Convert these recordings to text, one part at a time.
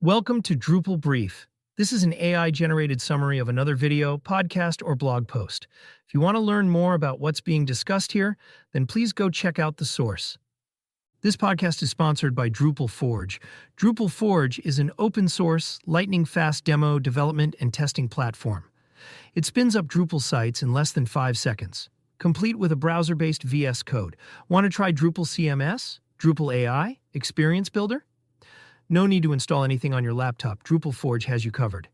Welcome to DrupalBrief. This is an AI-generated summary of another video, podcast, or blog post. If you want to learn more about what's being discussed here, then please go check out the source. This podcast is sponsored by Drupal Forge. Drupal Forge is an open-source, lightning-fast demo, development, and testing platform. It spins up Drupal sites in less than 5 seconds, complete with a browser-based VS Code. Want to try Drupal CMS, Drupal AI, Experience Builder? No need to install anything on your laptop. Drupal Forge has you covered.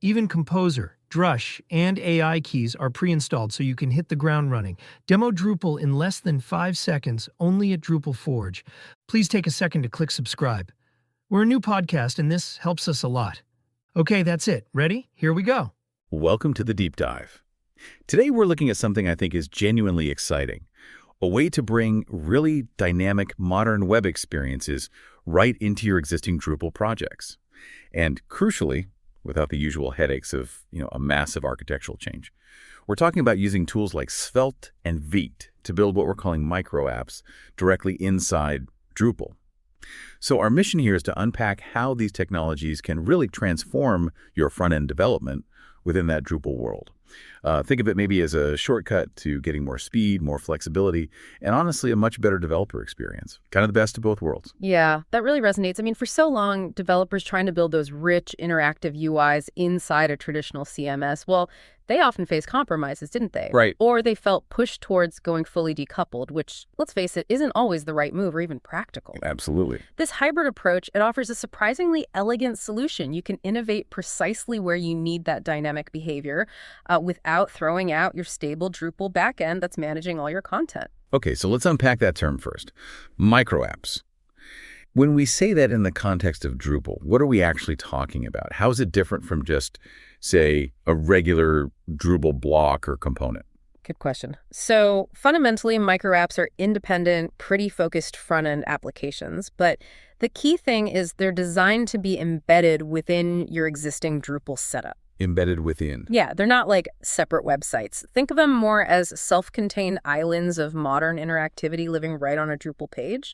Even Composer, Drush, and AI keys are pre-installed so you can hit the ground running. Demo Drupal in less than 5 seconds only at Drupal Forge. Please take a second to click subscribe. We're a new podcast and this helps us a lot. Okay, that's it. Ready? Here we go. Welcome to the deep dive. Today we're looking at something I think is genuinely exciting. A way to bring really dynamic modern web experiences right into your existing Drupal projects. And crucially, without the usual headaches of, a massive architectural change. We're talking about using tools like Svelte and Vite to build what we're calling micro apps directly inside Drupal. So our mission here is to unpack how these technologies can really transform your front-end development within that Drupal world. Think of it maybe as a shortcut to getting more speed, more flexibility, and honestly, a much better developer experience. Kind of the best of both worlds. Yeah, that really resonates. I mean, for so long, developers trying to build those rich, interactive UIs inside a traditional CMS, well, they often faced compromises, didn't they? Right. Or they felt pushed towards going fully decoupled, which, let's face it, isn't always the right move or even practical. Absolutely. This hybrid approach, it offers a surprisingly elegant solution. You can innovate precisely where you need that dynamic behavior without throwing out your stable Drupal backend that's managing all your content. Okay, so let's unpack that term first. Micro apps. When we say that in the context of Drupal, what are we actually talking about? How is it different from just, say, a regular Drupal block or component? Good question. So fundamentally, micro apps are independent, pretty focused front-end applications. But the key thing is they're designed to be embedded within your existing Drupal setup. Embedded within. Yeah, they're not like separate websites. Think of them more as self-contained islands of modern interactivity living right on a Drupal page.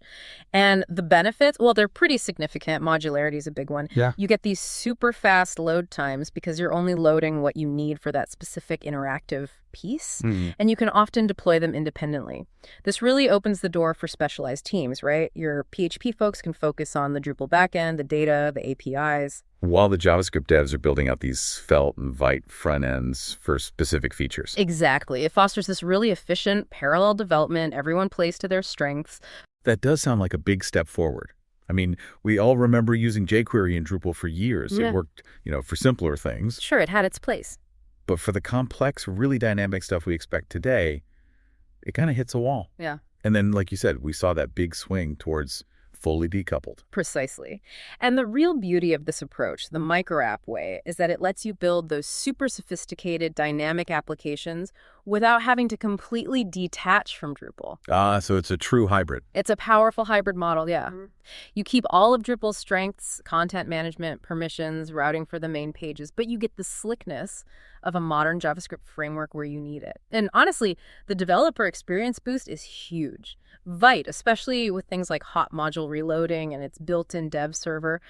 And the benefits, well, they're pretty significant. Modularity is a big one. Yeah. You get these super fast load times because you're only loading what you need for that specific interactive piece, and you can often deploy them independently. This really opens the door for specialized teams, right? Your PHP folks can focus on the Drupal backend, the data, the APIs. While the JavaScript devs are building out these Svelte and Vite front ends for specific features. Exactly. It fosters this really efficient parallel development. Everyone plays to their strengths. That does sound like a big step forward. I mean, we all remember using jQuery in Drupal for years. Yeah. It worked, for simpler things. Sure, it had its place. But for the complex, really dynamic stuff we expect today, it kind of hits a wall. Yeah. And then, like you said, we saw that big swing towards fully decoupled. Precisely. And the real beauty of this approach, the micro app way, is that it lets you build those super sophisticated dynamic applications without having to completely detach from Drupal. So it's a true hybrid. It's a powerful hybrid model, yeah. You keep all of Drupal's strengths, content management, permissions, routing for the main pages, but you get the slickness of a modern JavaScript framework where you need it. And honestly, the developer experience boost is huge. Vite, especially with things like hot module reloading and its built-in dev server,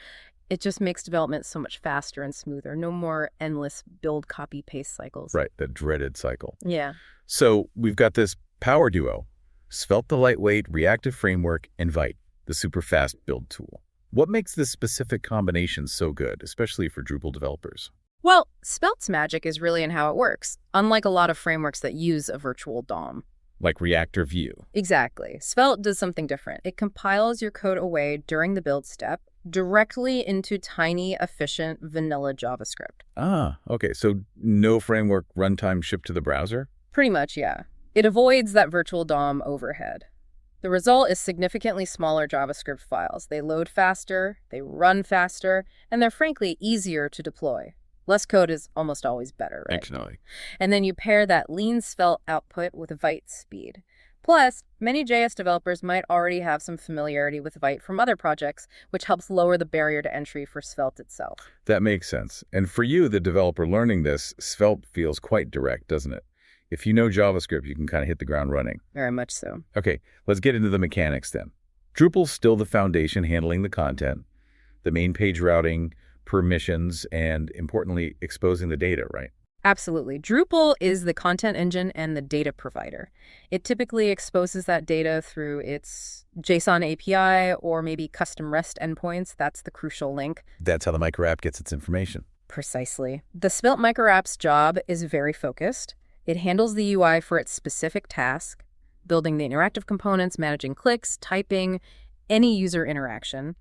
it just makes development so much faster and smoother. No more endless build, copy, paste cycles. Right, the dreaded cycle. Yeah. So we've got this power duo, Svelte the lightweight reactive framework, and Vite, the super fast build tool. What makes this specific combination so good, especially for Drupal developers? Well, Svelte's magic is really in how it works, unlike a lot of frameworks that use a virtual DOM. Like React or Vue. Exactly. Svelte does something different. It compiles your code away during the build step directly into tiny, efficient, vanilla JavaScript. Okay. So no framework runtime shipped to the browser? Pretty much, yeah. It avoids that virtual DOM overhead. The result is significantly smaller JavaScript files. They load faster, they run faster, and they're frankly easier to deploy. Less code is almost always better, right? Excellent. And then you pair that lean Svelte output with Vite speed. Plus, many JS developers might already have some familiarity with Vite from other projects, which helps lower the barrier to entry for Svelte itself. That makes sense. And for you, the developer learning this, Svelte feels quite direct, doesn't it? If you know JavaScript, you can kind of hit the ground running. Very much so. Okay, let's get into the mechanics then. Drupal's still the foundation handling the content, the main page routing, permissions, and importantly, exposing the data, right? Absolutely. Drupal is the content engine and the data provider. It typically exposes that data through its JSON API or maybe custom REST endpoints. That's the crucial link. That's how the micro app gets its information. Precisely. The Svelte micro app's job is very focused. It handles the UI for its specific task, building the interactive components, managing clicks, typing, any user interaction,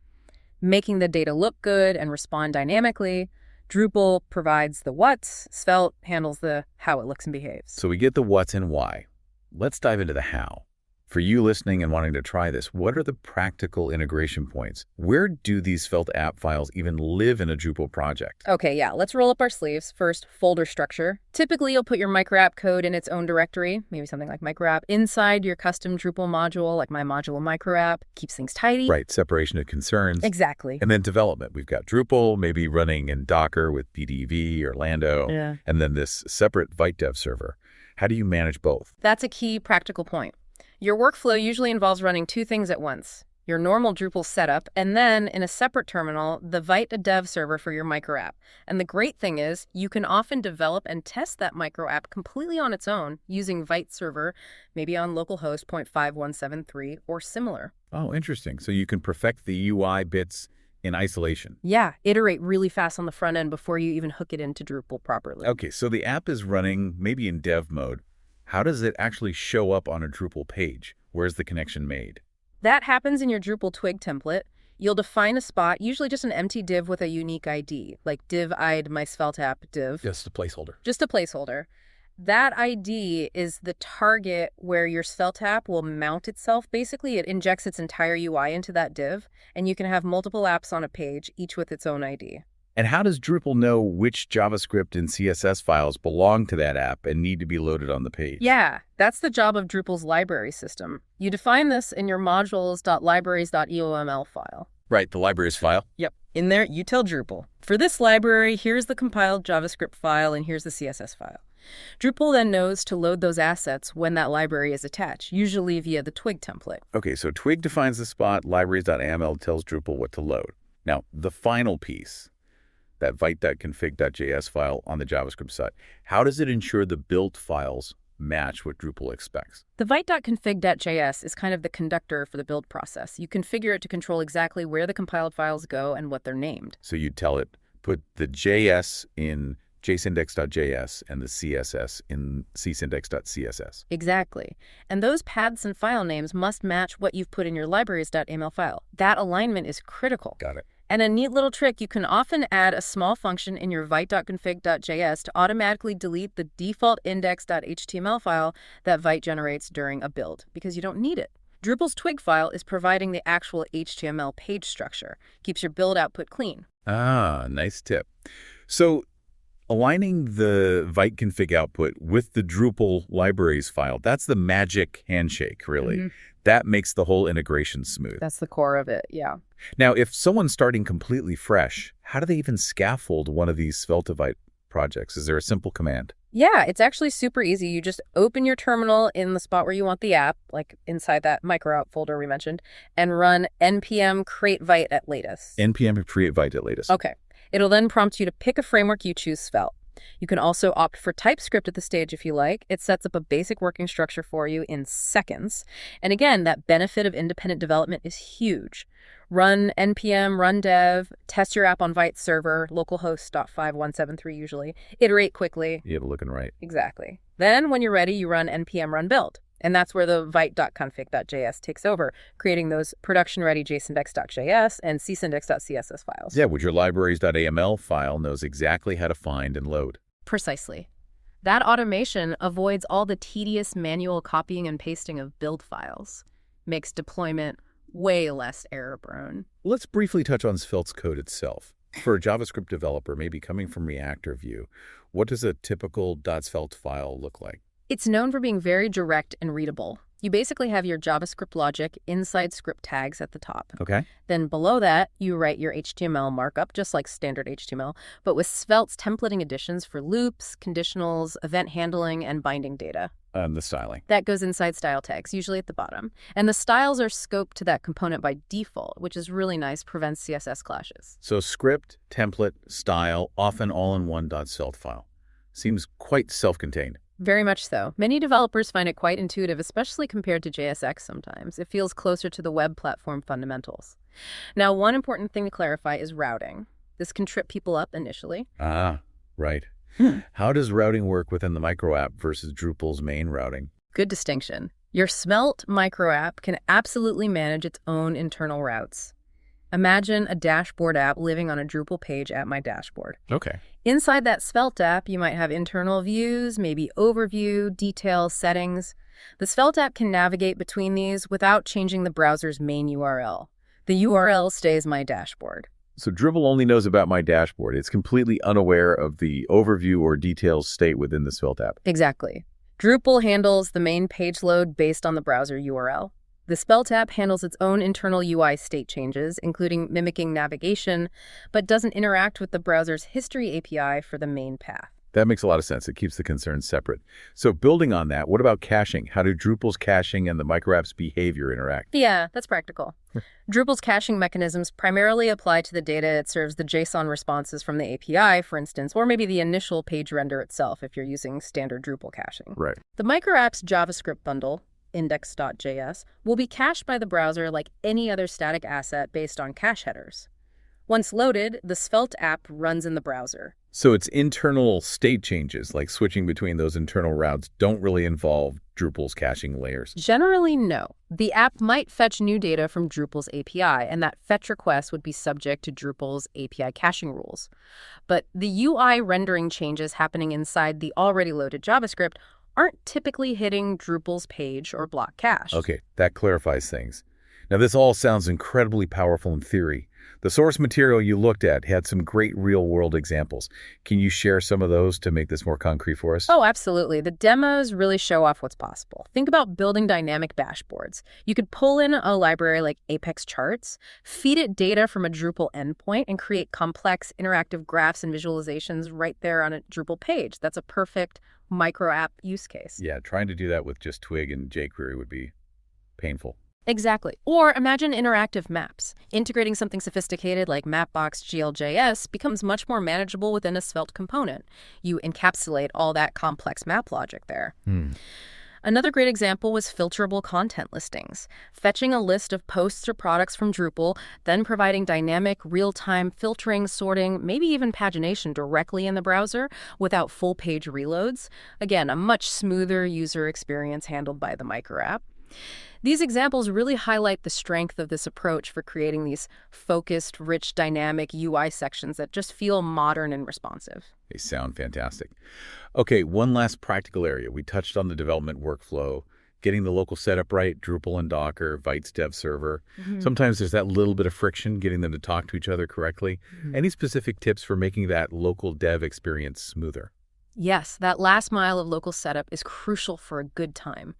making the data look good and respond dynamically. Drupal provides the what's, Svelte handles the how it looks and behaves. So we get the what's and why. Let's dive into the how. For you listening and wanting to try this, what are the practical integration points? Where do these Svelte app files even live in a Drupal project? Okay, yeah, let's roll up our sleeves. First, folder structure. Typically, you'll put your micro app code in its own directory, maybe something like micro app, inside your custom Drupal module, like my module micro app. Keeps things tidy. Right, separation of concerns. Exactly. And then development. We've got Drupal, maybe running in Docker with BDV or Lando, Yeah. and then this separate Vite dev server. How do you manage both? That's a key practical point. Your workflow usually involves running two things at once. Your normal Drupal setup, and then in a separate terminal, the Vite dev server for your micro app. And the great thing is, you can often develop and test that micro app completely on its own using Vite server, maybe on localhost 0.5173 or similar. Oh, interesting. So you can perfect the UI bits in isolation. Yeah, iterate really fast on the front end before you even hook it into Drupal properly. Okay, so the app is running maybe in dev mode. How does it actually show up on a Drupal page? Where's the connection made? That happens in your Drupal twig template. You'll define a spot, usually just an empty div with a unique ID, like div-id my Svelte app div. Just a placeholder. Just a placeholder. That ID is the target where your Svelte app will mount itself. Basically, it injects its entire UI into that div, and you can have multiple apps on a page, each with its own ID. And how does Drupal know which JavaScript and CSS files belong to that app and need to be loaded on the page? Yeah, that's the job of Drupal's library system. You define this in your modules.libraries.yml file. Right, the libraries file. Yep. In there, you tell Drupal, for this library, here's the compiled JavaScript file and here's the CSS file. Drupal then knows to load those assets when that library is attached, usually via the twig template. Okay, so twig defines the spot, libraries.yml tells Drupal what to load. Now, the final piece, that vite.config.js file on the JavaScript side, how does it ensure the build files match what Drupal expects? The vite.config.js is kind of the conductor for the build process. You configure it to control exactly where the compiled files go and what they're named. So you tell it, put the JS in JSindex.js and the CSS in CSindex.css. Exactly. And those paths and file names must match what you've put in your libraries.yml file. That alignment is critical. Got it. And a neat little trick, you can often add a small function in your vite.config.js to automatically delete the default index.html file that Vite generates during a build, because you don't need it. Drupal's twig file is providing the actual HTML page structure. Keeps your build output clean. Ah, nice tip. So aligning the Vite config output with the Drupal libraries file, that's the magic handshake, really. Mm-hmm. That makes the whole integration smooth. That's the core of it, yeah. Now, if someone's starting completely fresh, how do they even scaffold one of these Svelte Vite projects? Is there a simple command? Yeah, it's actually super easy. You just open your terminal in the spot where you want the app, like inside that micro app folder we mentioned, and run npm create Vite at latest. npm create Vite at latest. Okay. It'll then prompt you to pick a framework you choose, Svelte. You can also opt for TypeScript at the stage if you like. It sets up a basic working structure for you in seconds. And again, that benefit of independent development is huge. Run npm, run dev, test your app on Vite server, localhost 5.173 usually. Iterate quickly. You have it looking right. Exactly. Then when you're ready, you run npm run build. And that's where the vite.config.js takes over, creating those production-ready JSindex.js and CSindex.css files. Yeah, which your libraries.aml file knows exactly how to find and load. Precisely. That automation avoids all the tedious manual copying and pasting of build files. Makes deployment way less error-prone. Let's briefly touch on Svelte's code itself. For a JavaScript developer, maybe coming from React or Vue, what does a typical .svelte file look like? It's known for being very direct and readable. You basically have your JavaScript logic inside script tags at the top. Okay. Then below that, you write your HTML markup, just like standard HTML, but with Svelte's templating additions for loops, conditionals, event handling, and binding data. And the styling. That goes inside style tags, usually at the bottom. And the styles are scoped to that component by default, which is really nice, prevents CSS clashes. So script, template, style, often all in one .svelte file. Seems quite self-contained. Very much so. Many developers find it quite intuitive, especially compared to JSX sometimes. It feels closer to the web platform fundamentals. Now, one important thing to clarify is routing. This can trip people up initially. Ah, right. How does routing work within the micro app versus Drupal's main routing? Good distinction. Your Svelte micro app can absolutely manage its own internal routes. Imagine a dashboard app living on a Drupal page at my dashboard. Okay. Inside that Svelte app, you might have internal views, maybe overview, details, settings. The Svelte app can navigate between these without changing the browser's main URL. The URL stays my dashboard. So Drupal only knows about my dashboard. It's completely unaware of the overview or details state within the Svelte app. Exactly. Drupal handles the main page load based on the browser URL. The Svelte app handles its own internal UI state changes, including mimicking navigation, but doesn't interact with the browser's history API for the main path. That makes a lot of sense. It keeps the concerns separate. So building on that, what about caching? How do Drupal's caching and the micro app's behavior interact? Yeah, that's practical. Drupal's caching mechanisms primarily apply to the data it serves the JSON responses from the API, for instance, or maybe the initial page render itself if you're using standard Drupal caching. Right. The micro app's JavaScript bundle, index.js, will be cached by the browser like any other static asset based on cache headers. Once loaded, the Svelte app runs in the browser. So its internal state changes, like switching between those internal routes, don't really involve Drupal's caching layers. Generally, no. The app might fetch new data from Drupal's API, and that fetch request would be subject to Drupal's API caching rules. But the UI rendering changes happening inside the already loaded JavaScript aren't typically hitting Drupal's page or block cache. Okay, that clarifies things. Now, this all sounds incredibly powerful in theory. The source material you looked at had some great real-world examples. Can you share some of those to make this more concrete for us? Oh, absolutely. The demos really show off what's possible. Think about building dynamic dashboards. You could pull in a library like Apex Charts, feed it data from a Drupal endpoint, and create complex interactive graphs and visualizations right there on a Drupal page. That's a perfect micro app use case. Yeah, trying to do that with just Twig and jQuery would be painful. Exactly. Or imagine interactive maps. Integrating something sophisticated like Mapbox GLJS becomes much more manageable within a Svelte component. You encapsulate all that complex map logic there. Another great example was filterable content listings. Fetching a list of posts or products from Drupal, then providing dynamic, real-time filtering, sorting, maybe even pagination directly in the browser without full-page reloads. Again, a much smoother user experience handled by the micro app. These examples really highlight the strength of this approach for creating these focused, rich, dynamic UI sections that just feel modern and responsive. They sound fantastic. Okay, one last practical area. We touched on the development workflow, getting the local setup right, Drupal and Docker, Vite's dev server. Sometimes there's that little bit of friction getting them to talk to each other correctly. Any specific tips for making that local dev experience smoother? Yes, that last mile of local setup is crucial for a good time.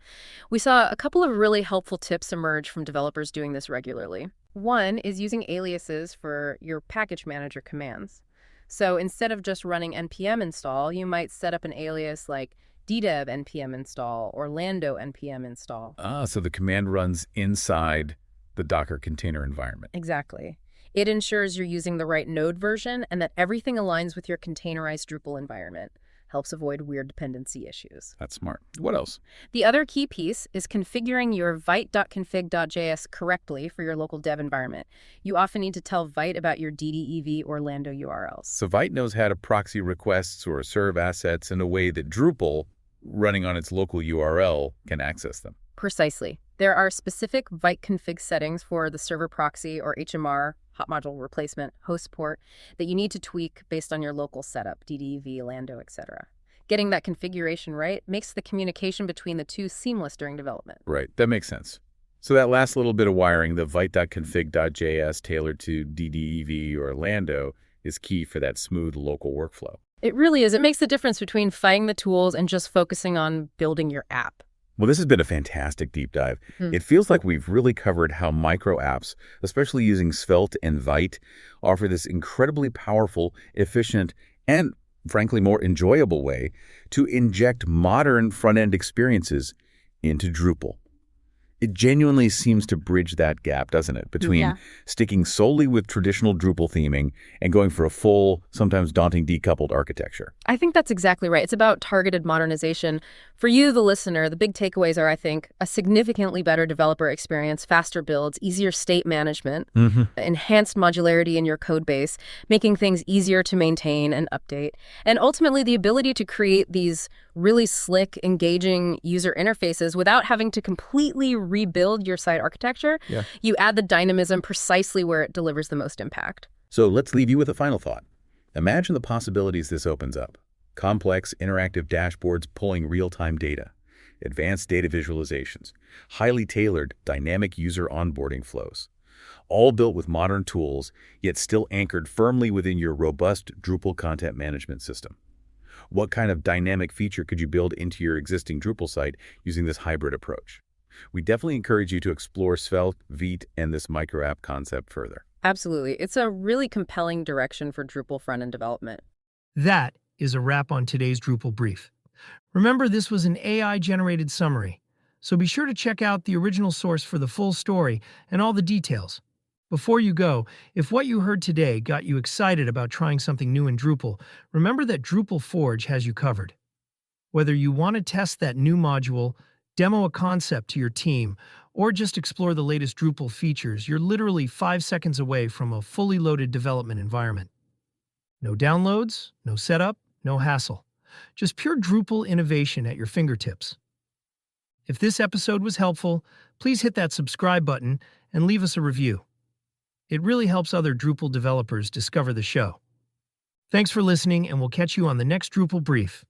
We saw a couple of really helpful tips emerge from developers doing this regularly. One is using aliases for your package manager commands. So instead of just running npm install, you might set up an alias like ddeb npm install or lando npm install. So the command runs inside the Docker container environment. Exactly. It ensures you're using the right node version and that everything aligns with your containerized Drupal environment. Helps avoid weird dependency issues. That's smart. What else? The other key piece is configuring your vite.config.js correctly for your local dev environment. You often need to tell Vite about your DDEV or Lando URLs. So Vite knows how to proxy requests or serve assets in a way that Drupal, running on its local URL, can access them. Precisely. There are specific Vite config settings for the server proxy or HMR, hot module replacement, host port, that you need to tweak based on your local setup, DDEV, Lando, etc. Getting that configuration right makes the communication between the two seamless during development. Right, that makes sense. So that last little bit of wiring, the vite.config.js tailored to DDEV or Lando, is key for that smooth local workflow. It really is. It makes the difference between fighting the tools and just focusing on building your app. Well, this has been a fantastic deep dive. Hmm. It feels like we've really covered how micro apps, especially using Svelte and Vite, offer this incredibly powerful, efficient, and frankly more enjoyable way to inject modern front-end experiences into Drupal. It genuinely seems to bridge that gap, doesn't it, between Yeah. sticking solely with traditional Drupal theming and going for a full, sometimes daunting decoupled architecture. I think that's exactly right. It's about targeted modernization. For you, the listener, the big takeaways are, I think, a significantly better developer experience, faster builds, easier state management, enhanced modularity in your code base, making things easier to maintain and update, and ultimately the ability to create these really slick, engaging user interfaces without having to completely rebuild your site architecture. Yeah. You add the dynamism precisely where it delivers the most impact. So let's leave you with a final thought. Imagine the possibilities this opens up. Complex, interactive dashboards pulling real-time data, advanced data visualizations, highly tailored, dynamic user onboarding flows, all built with modern tools, yet still anchored firmly within your robust Drupal content management system. What kind of dynamic feature could you build into your existing Drupal site using this hybrid approach? We definitely encourage you to explore Svelte, Vite, and this micro app concept further. Absolutely. It's a really compelling direction for Drupal front-end development. That is a wrap on today's Drupal Brief. Remember, this was an AI-generated summary, so be sure to check out the original source for the full story and all the details. Before you go, if what you heard today got you excited about trying something new in Drupal, remember that Drupal Forge has you covered. Whether you want to test that new module, demo a concept to your team, or just explore the latest Drupal features, you're literally 5 seconds away from a fully loaded development environment. No downloads, no setup, no hassle. Just pure Drupal innovation at your fingertips. If this episode was helpful, please hit that subscribe button and leave us a review. It really helps other Drupal developers discover the show. Thanks for listening, and we'll catch you on the next Drupal Brief.